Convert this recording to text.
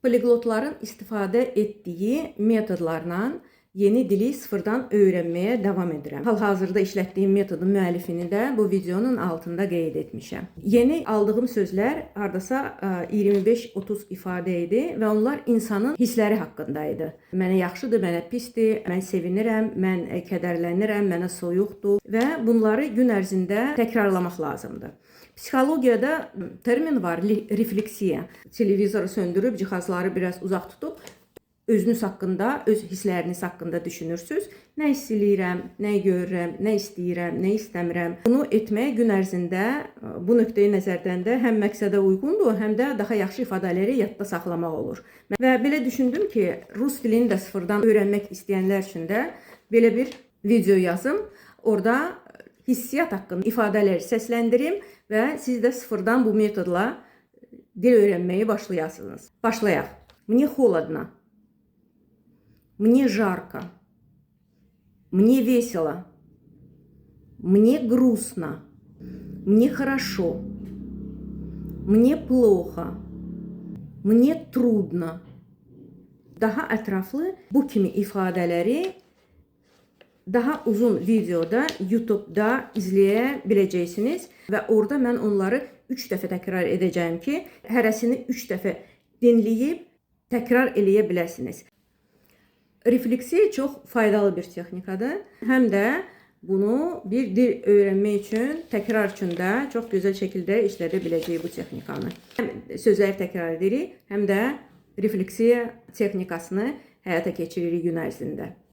Poliglotların istifadə etdiyi metodlarla yeni dili sıfırdan öyrənməyə davam edirəm. Hal-hazırda işlətdiyim metodun müəllifini də bu videonun altında qeyd etmişəm. Yeni aldığım sözlər hardasa 25-30 ifadə idi və onlar insanın hissləri haqqında idi. Mənə yaxşıdır, mənə pisdir, mən sevinirəm, mən kədərlənirəm, mənə soyuqdur və bunları gün ərzində təkrarlamaq lazımdır. Psixologiyada termin var, refleksiya. Televizoru söndürüb, cihazları biraz uzaq tutub, özünüz haqqında, öz hissləriniz haqqında düşünürsünüz. Nə hiss eləyirəm, nə görürəm, nə istəyirəm, nə istəmirəm. Bunu etmək gün ərzində bu nöqteyi nəzərdən də həm məqsədə uyğundur, həm də daha yaxşı ifadələri yadda saxlamaq olur. Və belə düşündüm ki, rus dilini də sıfırdan öyrənmək istəyənlər üçün də belə bir video yazım. Orada hissiyat haqqında ifadələri səsləndirim və siz də sıfırdan bu metodla dil öyrənməyi başlayasınız. Başlayaq. Мне холодно. Мне жарко. Мне весело. Мне грустно. Мне хорошо. Мне плохо. Мне трудно. Daha ətraflı bu kimi ifadələri daha uzun videoda YouTube'da izləyə biləcəksiniz və orada mən onları 3 dəfə təkrar edəcəyim ki, hərəsini 3 dəfə dinləyib təkrar eləyə biləsiniz. Refleksiya çox faydalı bir texnikadır. Həm də bunu bir dil öyrənmək üçün, təkrar üçün də çox gözəl şəkildə işlədə biləcəyik bu texnikanı. Həm sözləri təkrar edirik, həm də refleksiya texnikasını həyata keçiririk gün ərzində.